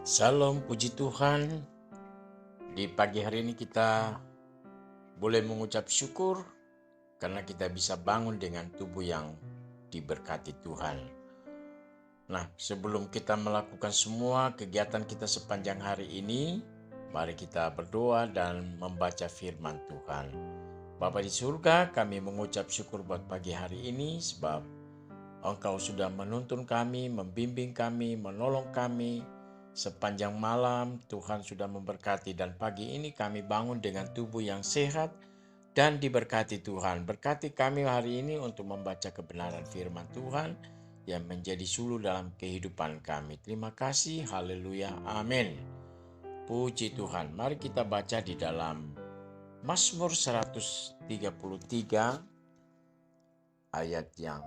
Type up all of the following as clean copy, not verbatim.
Salam puji Tuhan. Di pagi hari ini kita boleh mengucap syukur karena kita bisa bangun dengan tubuh yang diberkati Tuhan. Nah, sebelum kita melakukan semua kegiatan kita sepanjang hari ini, mari kita berdoa dan membaca firman Tuhan. Bapa di surga, kami mengucap syukur buat pagi hari ini sebab Engkau sudah menuntun kami, membimbing kami, menolong kami. Sepanjang malam Tuhan sudah memberkati dan pagi ini kami bangun dengan tubuh yang sehat dan diberkati Tuhan. Berkati kami hari ini untuk membaca kebenaran firman Tuhan yang menjadi suluh dalam kehidupan kami. Terima kasih, haleluya, amin. Puji Tuhan. Mari kita baca di dalam Mazmur 133 ayat yang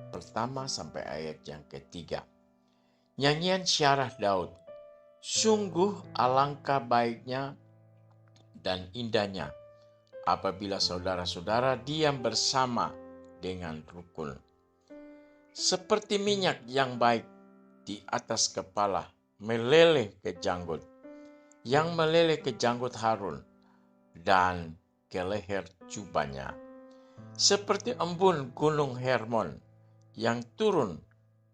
pertama sampai ayat yang ketiga. Nyanyian syarah Daud. Sungguh alangkah baiknya dan indahnya apabila saudara-saudara diam bersama dengan rukun. Seperti minyak yang baik di atas kepala meleleh ke janggut, yang meleleh ke janggut Harun dan ke leher jubahnya. Seperti embun gunung Hermon yang turun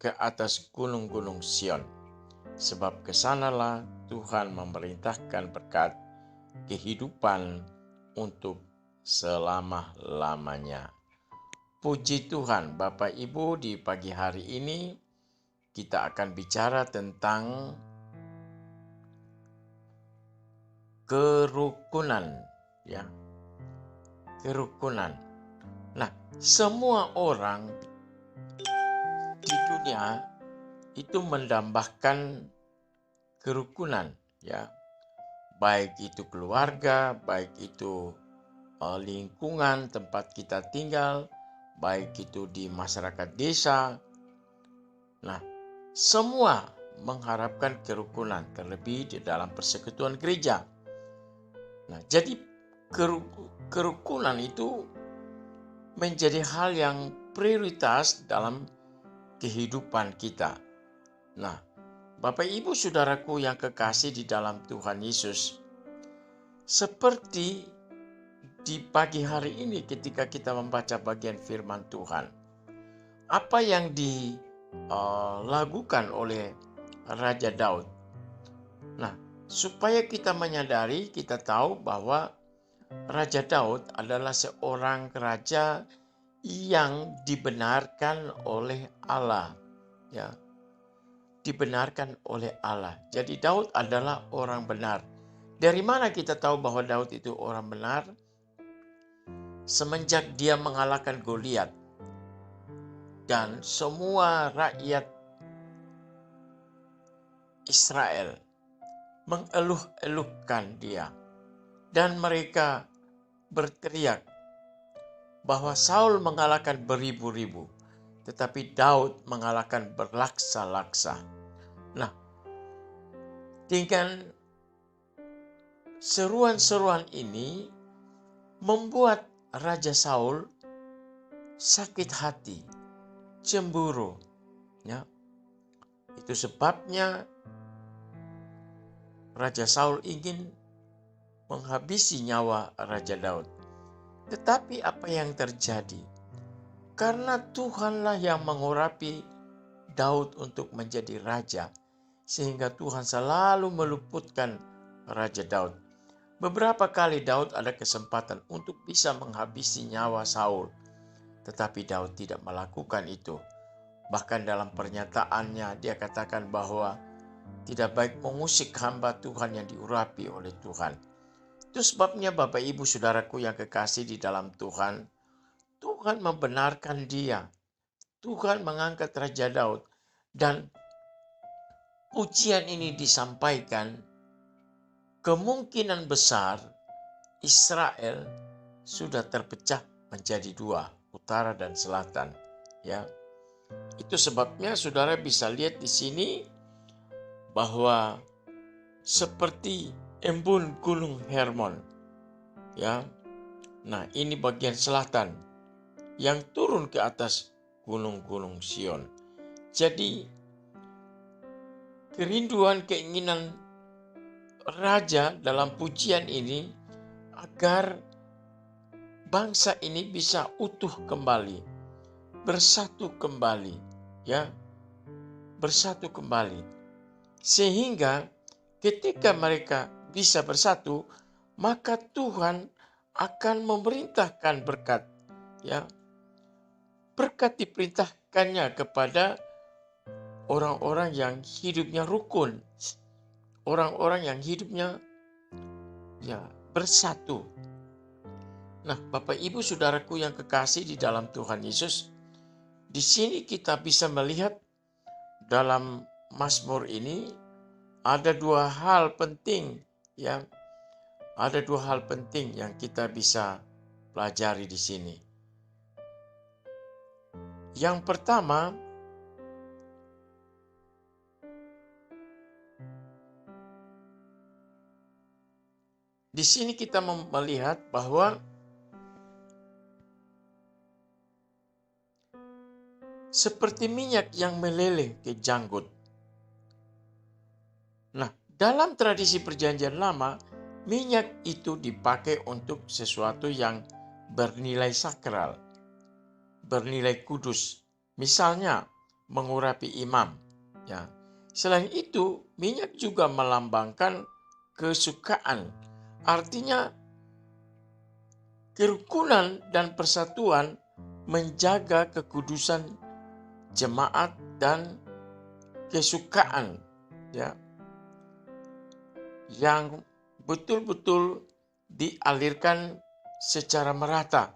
ke atas gunung-gunung Sion. Sebab kesanalah Tuhan memerintahkan berkat kehidupan untuk selama-lamanya. Puji Tuhan, Bapak Ibu, di pagi hari ini kita akan bicara tentang kerukunan, ya. Kerukunan. Nah, semua orang di dunia itu mendambakan kerukunan, ya. Baik itu keluarga, baik itu lingkungan tempat kita tinggal, baik itu di masyarakat desa. Nah, semua mengharapkan kerukunan, terlebih di dalam persekutuan gereja. Nah, jadi kerukunan itu menjadi hal yang prioritas dalam kehidupan kita. Nah, Bapak Ibu Saudaraku yang kekasih di dalam Tuhan Yesus, seperti di pagi hari ini ketika kita membaca bagian firman Tuhan, apa yang dilakukan oleh Raja Daud. Nah, supaya kita menyadari, kita tahu bahwa Raja Daud adalah seorang raja yang dibenarkan oleh Allah, ya. Dibenarkan oleh Allah. Jadi Daud adalah orang benar. Dari mana kita tahu bahwa Daud itu orang benar? Semenjak dia mengalahkan Goliat dan semua rakyat Israel mengeluh-eluhkan dia dan mereka berteriak bahwa Saul mengalahkan beribu-ribu, tetapi Daud mengalahkan berlaksa-laksa. Nah, dengan seruan-seruan ini membuat Raja Saul sakit hati, cemburu. Ya. Itu sebabnya Raja Saul ingin menghabisi nyawa Raja Daud. Tetapi apa yang terjadi? Karena Tuhanlah yang mengurapi Daud untuk menjadi raja, sehingga Tuhan selalu meluputkan Raja Daud. Beberapa kali Daud ada kesempatan untuk bisa menghabisi nyawa Saul, tetapi Daud tidak melakukan itu. Bahkan dalam pernyataannya dia katakan bahwa tidak baik mengusik hamba Tuhan yang diurapi oleh Tuhan. Itu sebabnya Bapak Ibu Saudaraku yang kekasih di dalam Tuhan, Tuhan membenarkan dia. Tuhan mengangkat Raja Daud dan pujian ini disampaikan, kemungkinan besar Israel sudah terpecah menjadi dua, utara dan selatan. Ya, itu sebabnya saudara bisa lihat di sini bahwa seperti embun gunung Hermon, ya. Nah, ini bagian selatan yang turun ke atas gunung-gunung Sion. Jadi kerinduan, keinginan Raja dalam pujian ini agar bangsa ini bisa utuh kembali, bersatu kembali, ya, bersatu kembali. Sehingga ketika mereka bisa bersatu, maka Tuhan akan memerintahkan berkat, ya. Berkat diperintahkannya kepada orang-orang yang hidupnya rukun, orang-orang yang hidupnya bersatu. Nah, Bapak Ibu Saudaraku yang kekasih di dalam Tuhan Yesus, di sini kita bisa melihat dalam Mazmur ini ada dua hal penting, ya. Ada dua hal penting yang kita bisa pelajari di sini. Yang pertama, di sini kita melihat bahwa seperti minyak yang meleleh ke janggut. Nah, dalam tradisi perjanjian lama, minyak itu dipakai untuk sesuatu yang bernilai sakral, bernilai kudus. Misalnya, mengurapi imam. Ya. Selain itu, minyak juga melambangkan kesukaan. Artinya, kerukunan dan persatuan menjaga kekudusan jemaat dan kesukaan, ya, yang betul-betul dialirkan secara merata,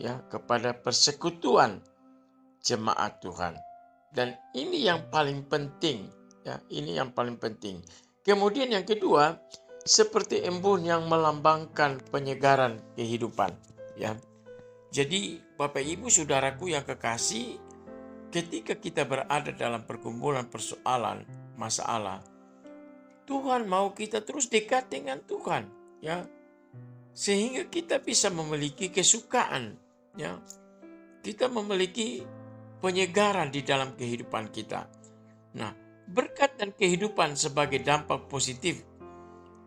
ya, kepada persekutuan jemaat Tuhan. Dan ini yang paling penting, ya, ini yang paling penting. Kemudian yang kedua, seperti embun yang melambangkan penyegaran kehidupan, ya. Jadi Bapak Ibu Saudaraku yang kekasih, ketika kita berada dalam pergumulan persoalan, masalah, Tuhan mau kita terus dekat dengan Tuhan, ya. Sehingga kita bisa memiliki kesukaan, ya. Kita memiliki penyegaran di dalam kehidupan kita. Nah, berkat dan kehidupan sebagai dampak positif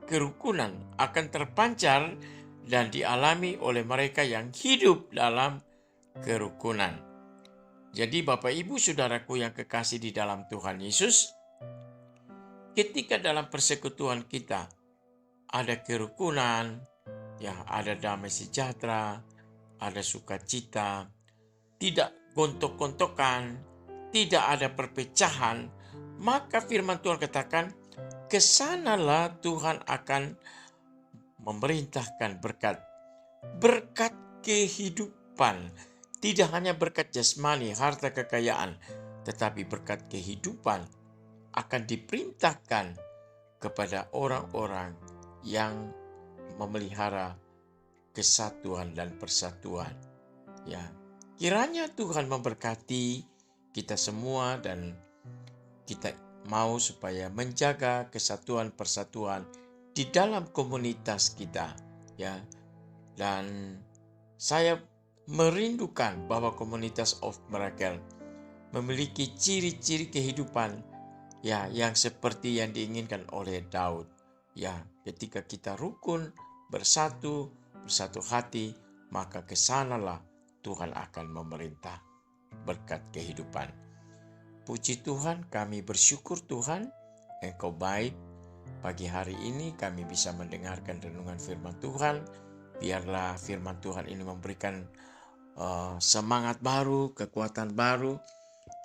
kerukunan akan terpancar dan dialami oleh mereka yang hidup dalam kerukunan. Jadi Bapak Ibu Saudaraku yang kekasih di dalam Tuhan Yesus, ketika dalam persekutuan kita ada kerukunan, ya, ada damai sejahtera, ada sukacita, tidak gontok-gontokan, tidak ada perpecahan, maka firman Tuhan katakan, kesanalah Tuhan akan memerintahkan berkat. Berkat kehidupan. Tidak hanya berkat jasmani, harta kekayaan, tetapi berkat kehidupan akan diperintahkan kepada orang-orang yang memelihara kesatuan dan persatuan. Ya, kiranya Tuhan memberkati kita semua dan kita mau supaya menjaga kesatuan persatuan di dalam komunitas kita, ya. Dan saya merindukan bahwa komunitas of Miracle memiliki ciri-ciri kehidupan, ya, yang seperti yang diinginkan oleh Daud. Ya, ketika kita rukun, bersatu hati, maka kesanalah Tuhan akan memerintah berkat kehidupan. Puji Tuhan, kami bersyukur Tuhan, Engkau baik. Pagi hari ini kami bisa mendengarkan renungan firman Tuhan. Biarlah firman Tuhan ini memberikan semangat baru, kekuatan baru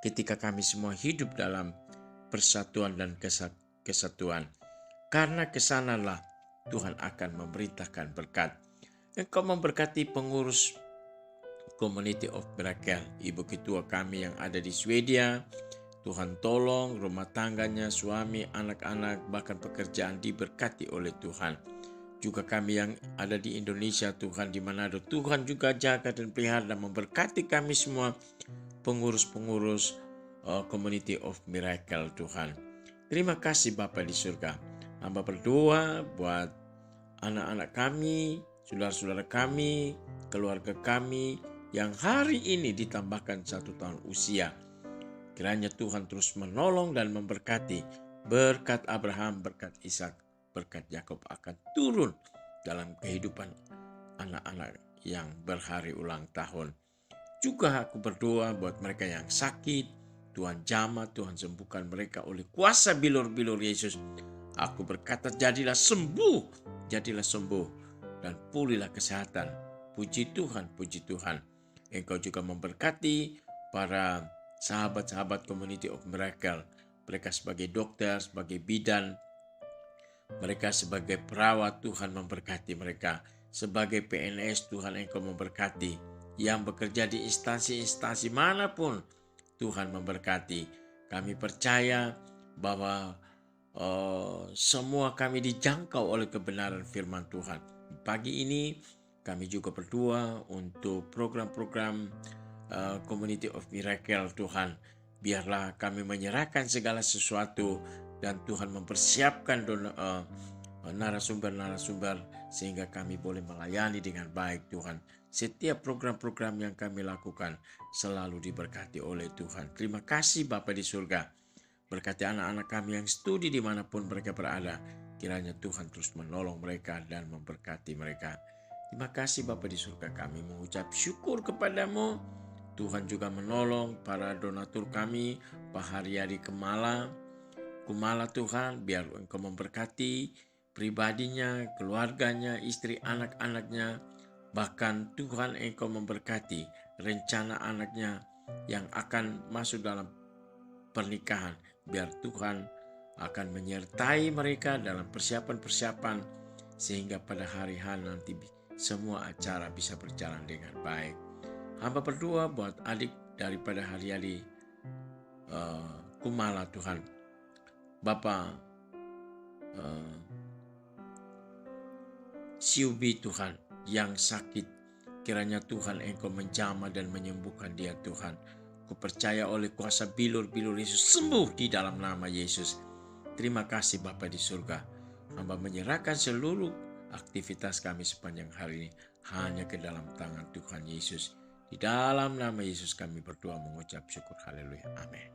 ketika kami semua hidup dalam persatuan dan kesatuan. Karena kesanalah Tuhan akan memerintahkan berkat. Engkau memberkati pengurus Community of Miracle, Ibu Ketua kami yang ada di Swedia. Tuhan tolong rumah tangganya, suami, anak-anak, bahkan pekerjaan diberkati oleh Tuhan. Juga kami yang ada di Indonesia, Tuhan di Manado, Tuhan juga jaga dan pelihara dan memberkati kami semua pengurus-pengurus Community of Miracle, Tuhan. Terima kasih Bapa di surga. Hamba berdoa buat anak-anak kami, saudara-saudara kami, keluarga kami yang hari ini ditambahkan 1 tahun usia. Kiranya Tuhan terus menolong dan memberkati Berkat Abraham, berkat Ishak, berkat Yakub akan turun dalam kehidupan anak-anak yang berhari ulang tahun. Juga aku berdoa buat mereka yang sakit, Tuhan jamah, Tuhan sembuhkan mereka oleh kuasa bilur-bilur Yesus. Aku berkata jadilah sembuh, dan pulihlah kesehatan. Puji Tuhan, puji Tuhan. Engkau juga memberkati para sahabat-sahabat Community of Miracle. Mereka sebagai dokter, sebagai bidan, mereka sebagai perawat, Tuhan memberkati mereka. Sebagai PNS, Tuhan Engkau memberkati. Yang bekerja di instansi-instansi manapun, Tuhan memberkati. Kami percaya bahwa semua kami dijangkau oleh kebenaran firman Tuhan. Pagi ini kami juga berdoa untuk program-program Community of Miracle, Tuhan. Biarlah kami menyerahkan segala sesuatu dan Tuhan mempersiapkan narasumber-narasumber sehingga kami boleh melayani dengan baik, Tuhan. Setiap program-program yang kami lakukan selalu diberkati oleh Tuhan. Terima kasih Bapa di surga. Berkati anak-anak kami yang studi dimanapun mereka berada. Kiranya Tuhan terus menolong mereka dan memberkati mereka. Terima kasih Bapa di surga, kami mengucap syukur kepadamu. Tuhan juga menolong para donatur kami, Pak Haryadi Kumala Tuhan, biar Engkau memberkati pribadinya, keluarganya, istri anak-anaknya. Bahkan Tuhan Engkau memberkati rencana anaknya yang akan masuk dalam pernikahan. Biar Tuhan akan menyertai mereka dalam persiapan-persiapan sehingga pada hari H nanti semua acara bisa berjalan dengan baik. Hamba berdoa buat adik daripada Haryadi Kumala, Tuhan. Bapak Siubi, Tuhan, yang sakit, kiranya Tuhan Engkau menjamah dan menyembuhkan dia, Tuhan. Kupercaya oleh kuasa bilur-bilur Yesus sembuh di dalam nama Yesus. Terima kasih Bapa di surga. Hamba menyerahkan seluruh aktivitas kami sepanjang hari ini hanya ke dalam tangan Tuhan Yesus. Di dalam nama Yesus kami berdoa mengucap syukur. Haleluya. Amin.